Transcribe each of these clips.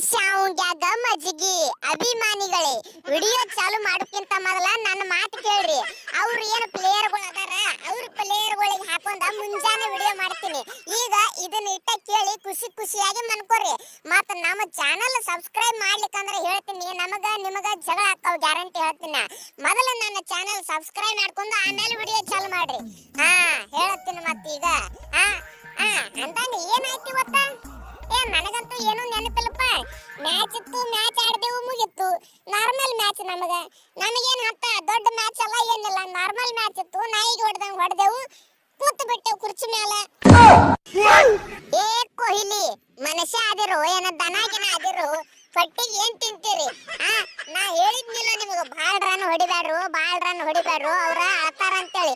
ಶಾವ್ಗ್ಯಾಗ ಮಜ್ಜಿಗೆ ಅಭಿಮಾನಿಗಳೇ, ವಿಡಿಯೋ ಚಾಲು ಮಾಡೋಕ್ಕಿಂತ ಮೊದಲ ನನ್ನ ಮಾತು ಕೇಳ್ರಿ. ಅವ್ರು ಏನು ಪ್ಲೇಯರ್ಗಳು ಅದಾರ, ಅವ್ರ ಪ್ಲೇಯರ್ಗಳಿಗೆ ಹಾಕೊಂಡ ಮುಂಜಾನೆ ವಿಡಿಯೋ ಮಾಡ್ತೀನಿ. ಈಗ ಇದನ್ನ ಇಟ್ಟ ಕೇಳಿ ಖುಷಿ ಖುಷಿಯಾಗಿ ಮನ್ಕೋರಿ. ಮತ್ತ ನಮ್ಮ ಚಾನಲ್ ಸಬ್ಸ್ಕ್ರೈಬ್ ಮಾಡ್ಲಿಕ್ಕಂದ್ರೆ ಹೇಳ್ತೀನಿ, ನಮಗ ನಿಮಗ ಜಗಳ ಆಗ್ತಾವ ಗ್ಯಾರಂಟಿ ಹೇಳ್ತೀನಿ. ಮೊದಲ ನನ್ನ ಚಾನಲ್ ಸಬ್ಸ್ಕ್ರೈಬ್ ಮಾಡ್ಕೊಂಡು ಆಮೇಲೆ ವಿಡಿಯೋ ಚಾಲು ಮಾಡ್ರಿ. ಹೇಳ್ತೀನಿ ಮತ್ತೀಗ ಅಂತಂದು ಏನಾಯ್ತು ಇವತ್ತ? ನನಗಂತೂ ಏನೂ ನೆನಪಿಲ್ಲಪ್ಪ. ಮ್ಯಾಚ್ ಇತ್ತು, ಮ್ಯಾಚ್ ಆಡ್ದೇವು, ಮುಗಿತ್ತು. ನಾರ್ಮಲ್ ಮ್ಯಾಚ್ ನಮಗೇನು ಅಂತ ದೊಡ್ಡ ಮ್ಯಾಚ್ ಅಲ್ಲ, ಏನಿಲ್ಲ. ನಾರ್ಮಲ್ ಮ್ಯಾಚ್ ಇತ್ತು, ನಾಯಿಗೆ ಹೊಡೆದೆವು, ಕೂತು ಬಿಟ್ಟೆವು ಕುರ್ಚಿ ಮೇಲೆ. ಏ ಕೊಹ್ಲಿ, ಮನುಷ್ಯ ಆದಿರು ಏನ ದನಾಗಿನ ಆದಿರು, ಪಟ್ಟಿಗೆ ಏನ್ ತಿಂತೀರಿ? ನಾ ಹೇಳಿದ್ನಿಲ್ಲ ನಿಮಗೆ, ಬಾಳ್ ರನ್ ಹೊಡಿಬ್ಯಾಡ್ರು, ಅವ್ರ ಆತಾರ ಅಂತೇಳಿ.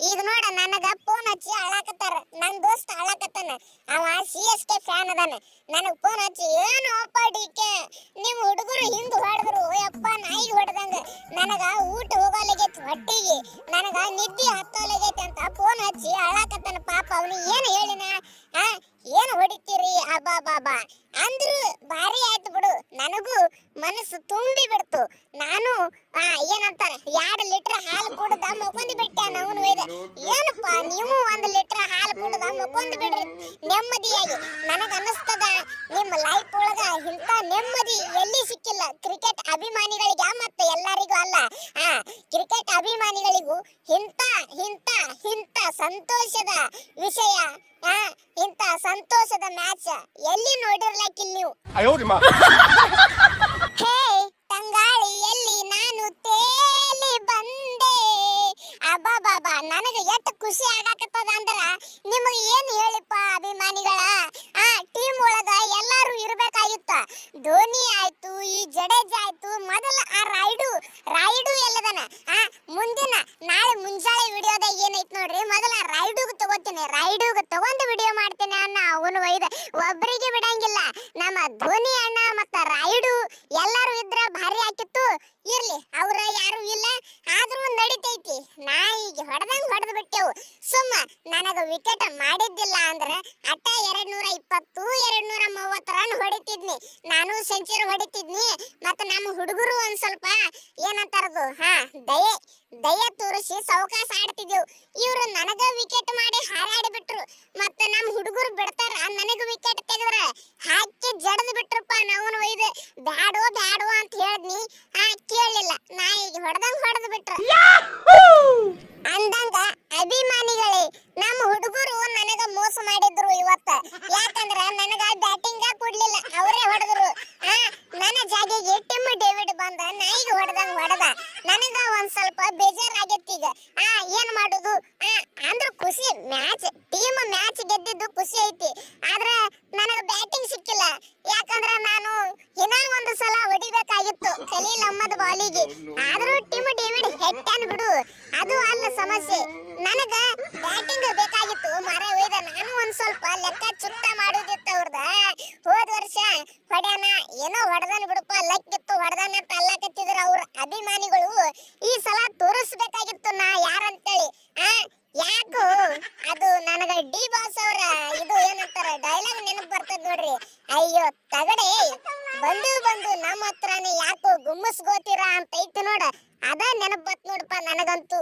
ಈಗ ನೋಡ ನನಗ ಫೋನ್ ಹಚ್ಚಿ ಅಳಾಕತ್ತಾರ. ನನ್ ದೋಸ್ತ ಅಳಾಕತ್ತಾನ, ಅವ CSK ಫ್ಯಾನ್ ಅದಾನ. ನನಗ್ ಫೋನ್ ಹಚ್ಚಿ, ಏನು ಅಪ್ಪ ಡಿಕೆ, ನಿಮ್ ಹುಡುಗರು ಹಿಂದ್ ಹೊಡೆದ್ರು, ಯಪ್ಪ ನಾಯಿಗೆ ಹೊಡೆದಂಗ, ನನಗ ಊಟ ಹೋಗಲಾಗೈತಿ ಹೊಟ್ಟಿಗೆ, ನನಗ ನಿದ್ದೆ ಹತ್ತಲಾಗೈತಿ ಅಂತ ಫೋನ್ ಹಚ್ಚಿ ಅಳಾಕತ್ತಾನ. ಪಾಪ ಅವನು ಏನು ಹೇಳಿನ, ಏನು ಹೊಡಿತೀರಿ ಅಬ್ಬಾ ಅಂದ್ರು ಭಾರಿ ಆಯ್ತು ಬಿಡು. ನನಗೂ ಮನಸ್ಸು ತುಂಬಿ ಬಿಡ್ತು. ನಾನು ಏನಂತಾರ 2 ಲೀಟರ್ ಹಾಲು ಕುಡ್ದ ಮಕ್ಕೊಂದು ಬಿಟ್ಟೆ. ಅವನು ಒಯ್ದ, ಏನಪ್ಪ ನೀವು 1 ಲೀಟರ್ ಹಾಲು ಕುಡ್ದ ಮಕ್ಕೊಂದು ಬಿಡ್ರಿ ನೆಮ್ಮದಿಯಾಗಿ. ನನಗ ಅನ್ನಿಸ್ತದ ನಿಮ್ಮ ಲೈಫ್ ಒಳಗ ಇಂಥ ನೆಮ್ಮದಿ ಎಲ್ಲಿ ಸಿಕ್ಕಿಲ್ಲ. ಕ್ರಿಕೆಟ್ ಅಭಿಮಾನಿಗಳಿಗೆ ಮತ್ತೆ ಎಲ್ಲರಿಗೂ ಅಲ್ಲ, ಕ್ರಿಕೆಟ್ ಅಭಿಮಾನಿಗಳಿಗೂ ಇಂಥ ಇಂಥ ಇಂಥ ಸಂತೋಷದ ವಿಷಯ, ಇಂಥ ಸಂತೋಷದ ಮ್ಯಾಚ್ ಎಲ್ಲಿ ನೋಡಿರ್ಲಕ್ಕಿಲ್ಲ ನೀವು. ಹೇ ತಂಗಾಳಿಯಲ್ಲಿ ನಾನು ತೇಲಿ ಬಂದೆ. ಅಬ್ಬಾ ನನಗೆ ಎಷ್ಟು ಖುಷಿ ಆಗಾಕತ್ತದ ಅಂದ್ರ ನಿಮಗೆ ಏನು ಹೇಳಿಪ್ಪ ಅಭಿಮಾನಿಗಳ. ಟೀಮ್ ಒಳಗ ಎಲ್ಲಾರು ಇರ್ಬೇಕಾಗಿತ್ತ. ಧೋನಿ ಆಯ್ತು, ಈ ಜಡೇಜಾ ಆಯ್ತು, ಮೊದಲ ಆ ರಾಯ್ಡು ಎಲ್ಲದನ. ಮುಂದಿನ ನಾಳೆ ಮುಂಜಾನೆ ವಿಡಿಯೋದಾಗ ಏನೈತ್ ನೋಡ್ರಿ, ಮೊದಲ ರಾಯ್ಡುಗ್ ತಗೊಂಡು ವಿಡಿಯೋ ಮಾಡ್ತೇನೆ ಅನ್ನ. ಅವನು ಒಯ್ದ ಒಬ್ಬರಿಗೆ ಬಿಡಂಗಿಲ್ಲ. ನಮ್ಮ ಧೋನಿ ಅಣ್ಣ ಮತ್ತ ರಾಯ್ಡು ಎಲ್ಲಾರು ಇದ್ರ ಭಾರಿ ಆಕಿತ್ತು. ಇರ್ಲಿ, ಅವ್ರ ಯಾರು ಇಲ್ಲ, ಆದ್ರೂ ನಡಿತೈತಿ. ನಾ ಈಗ ಹೊಡೆದು ಬಿಟ್ಟೆವು. ಸುಮ್ಮ ನನಗ ವಿಕೆಟ್ ಮಾಡಿದ್ದಿಲ್ಲ ಅಂದ್ರ ಅಟ್ಟ 220 230 ರನ್ ಹೊಡಿತಿದ್ನಿ. ನಾನು ಸೆಂಚುರಿ ಹೊಡಿತಿದ್ನಿ. ಮತ್ತ ನಮ್ಮ ಹುಡುಗರು ಒಂದ್ ಸ್ವಲ್ಪ ಏನಂತಾರದು, ದಯೆ ತೋರಿಸಿ ಸಾವಕಾಶ ಆಡ್ತಿದ್ದೆವು. ಇವ್ರು ನನಗ ವಿಕೆಟ್ ಮಾಡಿ ಹಾರಾಡಿ ಬಿಟ್ರು. ಮತ್ತ ನಮ್ಮ ಹುಡುಗರು ಬಿಡ್ತಾರ, ನನಗ ವಿಕೆಟ್ ತೆಗೆದ್ರ ಹಾಕಿ ಜಡದ್ ಬಿಟ್ರಪ್ಪ. ನಾವು ಒಯ್ದು ಬ್ಯಾಡೋ ಅಂತ ಹೇಳಿದ್ನಿ, ಕೇಳಲಿಲ್ಲ. ನಾ ಈಗ ಹೊಡೆದು ಬಿಟ್ರು ಅಂದಂಗ ಅಭಿಮಾನಿಗಳೇ, ನಮ್ಮ ಹುಡುಗರು ನನಗ ಮೋಸ ಮಾಡಿದ್ರು ಇವತ್ತ. ಯಾಕಂದ್ರ ನನಗ ಬ್ಯಾಟಿಂಗ್ ಕೊಡ್ಲಿಲ್ಲ, ಅವರೇ ಹೊಡೆದ್ರು. ನನ್ನ ಜಾಗಿಗೆ ಟಿಮ್ ಡೇವಿಡ್ ಬಂದ ನಾಯಿಗೆ ಹೊಡೆದ. ನನಗ ಒಂದ್ ಸ್ವಲ್ಪ ಬೇಜಾರಾಗೈತಿ. ಈಗ ಏನ್ ಮಾಡುದು ಅಂದ್ರ ಖುಷಿ, ಟೀಮ್ ಮ್ಯಾಚ್ ಗೆದ್ದಿದ್ದು ಖುಷಿ ಐತಿ. ಆದ್ರ ನನಗ ಬ್ಯಾಟಿಂಗ್ ಸಿಕ್ಕಿಲ್ಲ. ಯಾಕಂದ್ರ ನಾನು ಇನ್ನೊಂದು ಸಲ ಹೊಡಿಬೇಕಾಗಿತ್ತು ಖಲೀಲ್ ಅಹ್ಮದ್ ಬಾಲಿಗೆ. ಆದ್ರೂ ಟಿಮ್ ಡೇವಿಡ್ ಹೆಟ್ಟನ್ ಬಿಡು, ಅದು ಅಲ್ಲ ಸಮಸ್ಯೆ. ನನಗ ಬ್ಯಾಟಿಂಗ್ ಬೇಕಾಗಿತ್ತು ಮಾರೇ ಒಯ್ದ. ನಾನು ಒಂದ್ ಸ್ವಲ್ಪ ಲೆಕ್ಕ ಚುಕ್ತ ಮಾಡುದಿತ್ತು ಅವ್ರದ. ಹೋದ ವರ್ಷ ಹೊಡ್ಯಾನ, ಏನೋ ಹೊಡೆದನ್ ಬಿಡಪ್ಪ, ಲಕ್ಕಿತ್ತು ಹೊಡೆದಾನ ಅಂತ ಅಲ್ಲಕತ್ತಿದ್ರು ಅವ್ರ ಅಭಿಮಾನಿಗಳು. ಈ ಸಲ ತೋರಿಸ್ಬೇಕಾಗಿತ್ತು ನಾ ಯಾರಂತೇಳಿ. ಯಾಕೋ ಅದು ನನಗ ಡಿ ಬಾಸ್ ಅವರ ಇದು ಏನಂತಾರ ಡೈಲಾಗ್ ನೆನಪು ಬರ್ತದ ನೋಡ್ರಿ. ಅಯ್ಯೋ ತಗಡೆ, ಬಂದು ನಮ್ಮ ಹತ್ರನೇ ಯಾಕೋ ಗುಮ್ಮಸ್ಗೋತೀರಾ ಅಂತ ಐತಿ ನೋಡ, ಅದ ನೆನಪು ಬತ್ ನೋಡಪ್ಪ ನನಗಂತೂ.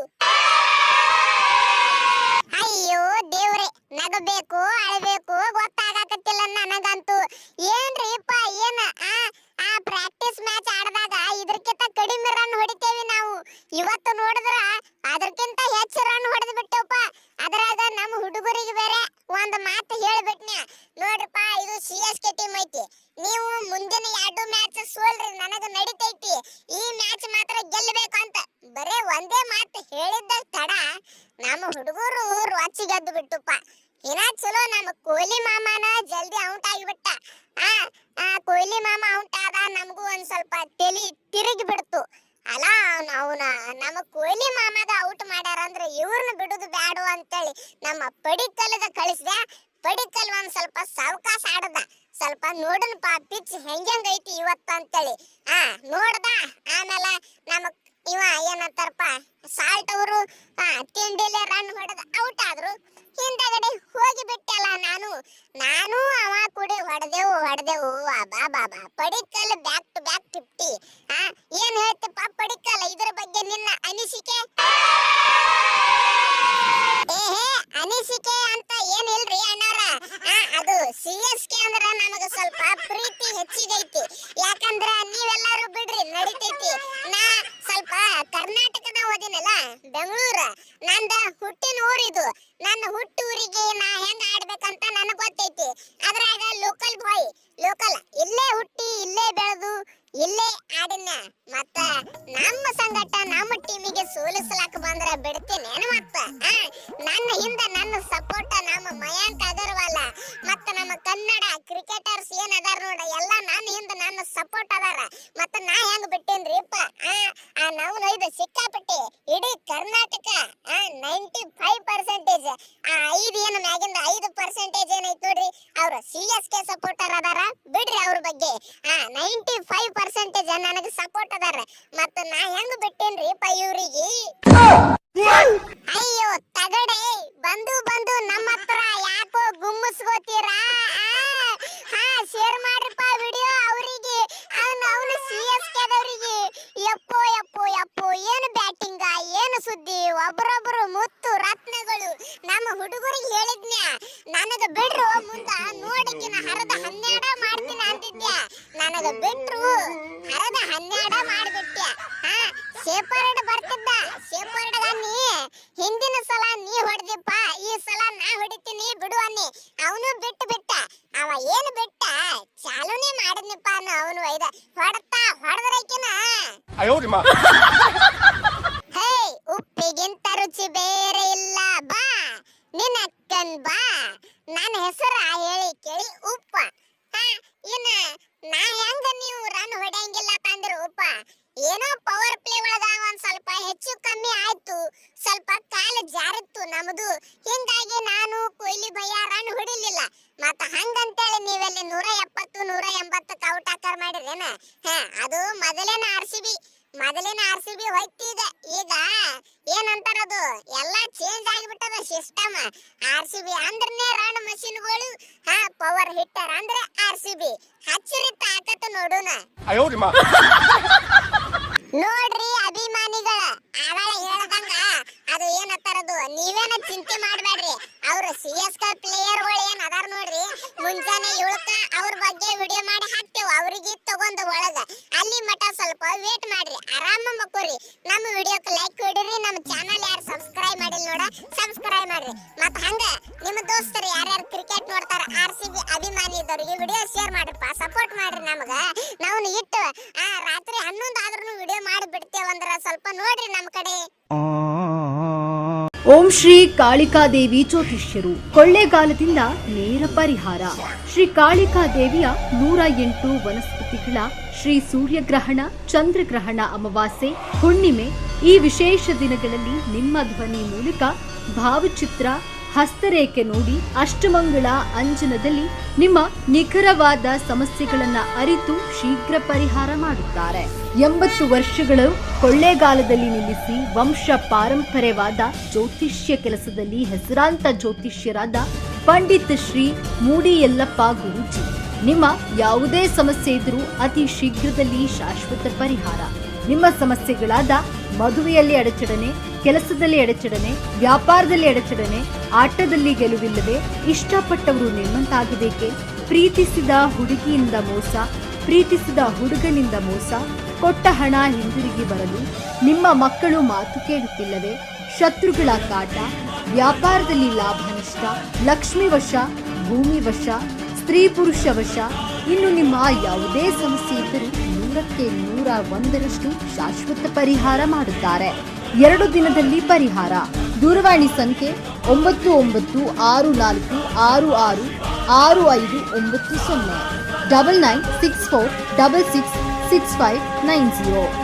ಅಯ್ಯೋ ದೇವ್ರೆ, ನಗಬೇಕು ಅಳಬೇಕು ಗೊತ್ತಾಗಕತ್ತಿಲ್ಲ ನನಗಂತೂ. ಏನ್ರಿಪ್ಪ ಏನ ಪ್ರಾಕ್ಟೀಸ್ ಮ್ಯಾಚ್ ಆಡಿದಾಗ ಇದಕ್ಕಿಂತ ಕಡಿಮೆ ರನ್ ಹೊಡಿತೇವಿ ನಾವು. ಇವತ್ತು ನೋಡಿದ್ರ ಅದಕ್ಕಿಂತ ಹೆಚ್ಚು ರನ್ ಹೊಡೆದು ಬಿಟ್ಟವಪ್ಪ. ಅದ್ರಾಗ ನಮ್ಮ ಹುಡುಗರಿಗೆ ಬೇರೆ ಒಂದು ಮಾತು ಹೇಳ್ಬಿಟ್ನ್ಯಾ, ನೋಡ್ರಿಪ್ಪ ಇದು CSK ಟೀಮ್ ಐತಿ, ನೀವು ಮುಂದಿನ 2 ಮ್ಯಾಚ್ ಸೋಲ್ರಿ, ನನಗ ನಡಿತೈತಿ, ಈ ಮ್ಯಾಚ್ ಮಾತ್ರ ಗೆಲ್ಲಬೇಕು ಅಂತ ಬರೇ ಒಂದೇ ಮಾತು ಹೇಳಿದ್ದ ತಡ ನಮ್ಮ ಹುಡುಗರು ರೊಚ್ಚಿ ಗೆದ್ದು ಬಿಟ್ಟುಪ್ಪ. ಇನ್ನ ಚಲೋ ನಮ್ಮ ಕೊಹ್ಲಿ ಮಾಮನ ಜಲ್ದಿ ಔಟ್ ಆಗಿಬಿಟ್ಟ. ಕೊಹ್ಲಿ ಮಾಮ ಔಟ್ ಆದ, ನಮಗೂ ಒಂದ್ ಸ್ವಲ್ಪ ತಲಿ ತಿರುಗಿ ಬಿಡ್ತು. ಅಲ್ಲ ನಮ್ಮ ಕೊಹ್ಲಿ ಮಾಮಗ ಔಟ್ ಮಾಡ್ಯಾರ ಅಂದ್ರೆ ಇವ್ರನ್ನ ಬಿಡುದು ಬ್ಯಾಡು ಅಂತೇಳಿ ನಮ್ಮ ಪಡಿಕಲ್ಗ ಕಳಿಸಿದೆ. ಪಡಿಕಲ್ ಒಂದ್ ಸ್ವಲ್ಪ ಸಾವಕಾಶ ಆಡದ, ಸ್ವಲ್ಪ ನೋಡನಪ್ಪ ಪಿಚ್ ಹೆಂಗೈತಿ ಇವತ್ತ ಅಂತೇಳಿ ನೋಡ್ದ. ಆಮೇಲೆ ನಮಗ್ ಇವ ಏನಂತಾರಪ್ಪ ಸಾಲ್ಟ್ ಅವರು ತಿಂಡಿಲೆ ರನ್ ಹೊಡೆದ ಔಟ್ ಆದ್ರು. ಹಿಂದಗಡೆ ಹೋಗಿ ಬಿಟ್ಟಲ್ಲ ನಾನು ಅವ ಕೂಡಿ ಹೊಡೆದೆವು ಬಾಬಾ ಪಡಿಕಲ್ ಬ್ಯಾಕ್ ಟು ಬ್ಯಾಕ್ 50. ಏನ್ ಹೇಳ್ತಪ್ಪ ಪಡಿಕಲ್, ಇದ್ರ ಬಗ್ಗೆ ನಿನ್ನ ಅನಿಸಿಕೆ? ಅನಿಸಿಕೆ ಅಂತ ಏನಿಲ್ರಿ ಅಣ್ಣಾರ, ಅದು CSK ಅಂದ್ರ ನಮಗ ಸ್ವಲ್ಪ ಪ್ರೀತಿ ಹೆಚ್ಚಿಗೈತಿ. ಯಾಕಂದ್ರ ನೀವೆಲ್ಲರೂ ಬಿಡ್ರಿ ನಡಿತೈತಿ. ನಾ ಸ್ವಲ್ಪ ಕರ್ನಾಟಕದ ಓದಿನಲ್ಲ, ಬೆಂಗಳೂರ ನಂದ ಹುಟ್ಟಿನ ಊರಿದು. ನನ್ನ ಹುಟ್ಟೂರಿಗೆ ನಾ ಹೆಂಗ ಆಡ್ಬೇಕಂತ ನನಗ್ ಗೊತ್ತೈತಿ. ಅದ್ರಾಗ ಲೋಕಲ್ ಬಾಯ್, ಲೋಕಲ್ ಇಲ್ಲೇ ಹುಟ್ಟಿ ಇಲ್ಲೇ ಬೆಳೆದು ಇಲ್ಲೇ ಆಡಿನ. ಮತ್ತ ನಮ್ಮ ಸಂಗಟ ನಮ್ಮ ಟೀಮಿಗೆ ಸೋಲಿಸಲಾಕ ಬಂದ್ರ ಬಿಡ್ತೀನಿ ಮತ್ತ. ನನ್ನ ಹಿಂದ ನನ್ನ ಸಪೋರ್ಟ್ ನಮ್ಮ ಮಯಾಂಕ್ ಅಗರ್ವಾಲ ಮತ್ತ ನಮ್ಮ ಕನ್ನಡ ಕ್ರಿಕೆಟರ್ಸ್ ಏನ್ ಅದಾರ ನೋಡ, ಎಲ್ಲ ನನ್ನ ಹಿಂದ ನನ್ನ ಸಪೋರ್ಟ್ ಅದಾರ. ಮತ್ತ ನಾ ಹೆಂಗ್ ಬಿಟ್ಟೇನ್ರಿಪ್ಪ, ನಾವು ಇದು ಸಿಕ್ಕಾಪಟ್ಟೆ ಇಡೀ ಕರ್ನಾಟಕ 95% 5 ಏನು ಮ್ಯಾಗಿಂದ 5% ಏನೈತಿ ನೋಡ್ರಿ, ಅವ್ರ CSK ಸಪೋರ್ಟರ್ ಅದಾರ. ಬಿಡ್ರಿ ಅವ್ರ ಬಗ್ಗೆ 95% ನನಗೆ ಸಪೋರ್ಟ್ ಅದಾರ. ಮತ್ತ ನಾ ಹೆಂಗ್ ಬಿಟ್ಟೇನ್ರಿ ಇವ್ರಿಗೆ. ಅಯ್ಯೋ ತಗಡೆ ಬಂದು ನಮ್ಮ ಹತ್ರ ಯಾಕೋ ಗುಮ್ಮಸ್ಕೋತೀರಾ? ಶೇರ್ ಮಾಡ್ರಿಪ್ಪ ವಿಡಿಯೋ ಅವರಿಗೆ, ಅವನು CSK ದವರಿಗೆ. ಯಪ್ಪೋ ಏನು ಬ್ಯಾಟಿಂಗ, ಏನು ಸುದ್ದಿ, ಒಬ್ಬರೊಬ್ಬರು ಮುತ್ತು ರತ್ನಗಳು. ನಮ್ಮ ಹುಡುಗರಿಗೆ ಹೇಳಿದ್ನ್ಯ ನನಗ ಬಿಡ್ರು ಮುಂದ ನೋಡಿಕಿನ ಹರದ 12 ಮಾಡ್ತೀನಿ ಅಂತಿದ್ಯಾ. ನನಗ ಬಿಟ್ರು ಹರದ 12 ಮಾಡ್ಬಿಟ್ಟ್ಯಾ. ಸೇಪರ್ಡ್ ಬರ್ತಿದ್ದ, ಸೇಪರ್ಡ್ಗ ನೀ ಹಿಂದಿನ ಸಲ ನೀ ಹೊಡೆದಿಪ್ಪ, ಈ ಸಲ ನಾ ಹೊಡಿತೀನಿ ಬಿಡು ಅನ್ನಿ. ಅವನು ಬಿಟ್ಟ ಅವ ಏನು ಬಿಟ್ಟ ಚಾಲೂನೇ ಮಾಡಿದ್ನಿಪ್ಪ. ಅವನು ಹೊಡೆದ್ರೈಕಿನ ಹೇ ಉಪ್ಪಿಗಿಂತ ರುಚಿ ಬೇರೆ ಇಲ್ಲ ಬಾ ನಿನ್ನ ಅಕ್ಕನ್ ಬಾ. ನನ್ನ ಹೆಸರ ಹೇಳಿ ಕೇಳಿ ಉಪ್ಪ. ಇನ್ನ ನಾ ಹೆಂಗ ನೀವು ರನ್ ಹೊಡೆಯಂಗಿಲ್ಲ ಅಂದ್ರು ಉಪ್ಪ. ಏನೋ ಪವರ್ ಪ್ಲೇ ಒಳಗ ಒಂದ್ ಸ್ವಲ್ಪ ಹೆಚ್ಚು ಕಮ್ಮಿ ಆಯ್ತು, ಸ್ವಲ್ಪ ಕಾಲು ಜಾರಿತ್ತು ನಮ್ದು. ಹಿಂಗಾಗಿ ನಾನು ಕೊಹ್ಲಿ ಭಯ್ಯ ರನ್ ಹೊಡಿಲಿಲ್ಲ. ಮತ್ತ ಹಂಗಂತೇಳಿ ನೀವೆಲ್ಲಿ 170 180 ಔಟ್ ಹಾಕರ್ ಮಾಡಿರೇನ? ಅದು ಮೊದಲಿನ RCB ಹೋಯ್ತಿದೆ. ಈಗ ಏನಂತಾರದು ಎಲ್ಲ ಚೇಂಜ್ ಆಗಿಬಿಟ್ಟದ ಸಿಸ್ಟಮ್. RCB ಅಂದ್ರನೇ ರನ್ ಮಷೀನ್ಗಳು, ಪವರ್ ಹಿಟ್ಟರ್ ಅಂದ್ರೆ RCB. ಹಚ್ಚಿರಿ ತಾಕತ್ತು ನೋಡೋಣ. ನೋಡ್ರಿ ಅಭಿಮಾನಿಗಳ, ಆಗಳ ಹೇಳ್ದಂಗ ಅದು ಏನಂತಾರದು ನೀವೇನ ಚಿಂತೆ ಮಾಡ್ಬೇಡ್ರಿ. ಅವ್ರ CSK ಪ್ಲೇಯರ್ಗಳು ಏನ್ ಅದಾರ ನೋಡ್ರಿ, ಮುಂಜಾನೆ 7ಕ್ಕ ಅವ್ರ ಬಗ್ಗೆ ವಿಡಿಯೋ ಮಾಡಿ ಹಾಕ್ತೇವೆ. ಅವ್ರಿಗೆ ತಗೊಂಡ ಒಳಗ ಅಲ್ಲಿ ಮಟ ಸ್ವಲ್ಪ ವೇಟ್ ಮಾಡ್ರಿ, ಆರಾಮ ಮಕ್ಕೋರಿ. ನಮ್ಮ ವಿಡಿಯೋಕ್ಕೆ ಲೈಕ್ ಕೊಡಿರಿ. ನಮ್ಮ ಚಾನಲ್ ಯಾರು ಸಬ್ಸ್ಕ್ರೈಬ್ ಮಾಡಿಲ್ಲ ನೋಡ, ಸಬ್ಸ್ಕ್ರೈಬ್ ಮಾಡ್ರಿ. ಮತ್ತ ಹಂಗ ನಿಮ್ಮ ದೋಸ್ತರು ಯಾರ್ಯಾರು ಕ್ರಿಕೆಟ್ ನೋಡ್ತಾರ RCB ಅಭಿಮಾನಿ ಇದ್ದವರಿಗೆ ವಿಡಿಯೋ ಶೇರ್ ಮಾಡ್ರಿಪ್ಪ, ಸಪೋರ್ಟ್ ಮಾಡ್ರಿ. ನಮಗ ನಾವು ಇಟ್ಟು ರಾತ್ರಿ 11 ಆದ್ರೂ ವಿಡಿಯೋ ಮಾಡಿ ಬಿಡ್ತೇವಂದ್ರ ಸ್ವಲ್ಪ ನೋಡ್ರಿ ನಮ್ಮ ಕಡೆ. ಓಂ ಶ್ರೀ ಕಾಳಿಕಾದೇವಿ ಜ್ಯೋತಿಷ್ಯರು, ಕೊಳ್ಳೇಗಾಲದಿಂದ ನೇರ ಪರಿಹಾರ. ಶ್ರೀ ಕಾಳಿಕಾದೇವಿಯ 108 ವನಸ್ಪತಿಗಳ ಶ್ರೀ ಸೂರ್ಯಗ್ರಹಣ, ಚಂದ್ರಗ್ರಹಣ, ಅಮಾವಾಸ್ಯೆ, ಹುಣ್ಣಿಮೆ ಈ ವಿಶೇಷ ದಿನಗಳಲ್ಲಿ ನಿಮ್ಮ ಧ್ವನಿ ಮೂಲಕ ಭಾವಚಿತ್ರ, ಹಸ್ತರೇಖೆ ನೋಡಿ ಅಷ್ಟಮಂಗಳ ಅಂಜನದಲ್ಲಿ ನಿಮ್ಮ ನಿಖರವಾದ ಸಮಸ್ಯೆಗಳನ್ನು ಅರಿತು ಶೀಘ್ರ ಪರಿಹಾರ ಮಾಡುತ್ತಾರೆ. 80 ವರ್ಷಗಳು ಕೊಳ್ಳೇಗಾಲದಲ್ಲಿ ನಿಲ್ಲಿಸಿ ವಂಶ ಪಾರಂಪರ್ಯವಾದ ಜ್ಯೋತಿಷ್ಯ ಕೆಲಸದಲ್ಲಿ ಹೆಸರಾಂತ ಜ್ಯೋತಿಷ್ಯರಾದ ಪಂಡಿತ್ ಶ್ರೀ ಮೂಡಿ ಯಲ್ಲಪ್ಪ ಗುರೂಜಿ ನಿಮ್ಮ ಯಾವುದೇ ಸಮಸ್ಯೆ ಇದ್ರೂ ಅತಿ ಶೀಘ್ರದಲ್ಲಿ ಶಾಶ್ವತ ಪರಿಹಾರ. ನಿಮ್ಮ ಸಮಸ್ಯೆಗಳಾದ ಮದುವೆಯಲ್ಲಿ ಅಡಚಣೆ, ಕೆಲಸದಲ್ಲಿ ಅಡಚಣೆ, ವ್ಯಾಪಾರದಲ್ಲಿ ಅಡಚಣೆ, ಆಟದಲ್ಲಿ ಗೆಲುವಿಲ್ಲದೆ, ಇಷ್ಟಪಟ್ಟವರು ನಿಮ್ಮಂತಾಗಬೇಕೆ, ಪ್ರೀತಿಸಿದ ಹುಡುಗಿಯಿಂದ ಮೋಸ, ಪ್ರೀತಿಸಿದ ಹುಡುಗನಿಂದ ಮೋಸ, ಕೊಟ್ಟ ಹಣ ಹಿಂದಿರುಗಿ ಬರಲು, ನಿಮ್ಮ ಮಕ್ಕಳು ಮಾತು ಕೇಳುತ್ತಿಲ್ಲವೇ, ಶತ್ರುಗಳ ಕಾಟ, ವ್ಯಾಪಾರದಲ್ಲಿ ಲಾಭ ನಷ್ಟ, ಲಕ್ಷ್ಮಿ ವಶ, ಭೂಮಿ ವಶ, ಸ್ತ್ರೀ ಪುರುಷ ವಶ, ಇನ್ನು ನಿಮ್ಮ ಯಾವುದೇ ಸಮಸ್ಯೆ ಇದ್ದರೂ 100ಕ್ಕೆ 101ರಷ್ಟು ಶಾಶ್ವತ ಪರಿಹಾರ ಮಾಡುತ್ತಾರೆ. 2 ದಿನದಲ್ಲಿ ಪರಿಹಾರ. ದೂರವಾಣಿ ಸಂಖ್ಯೆ 9964666590 9964666590.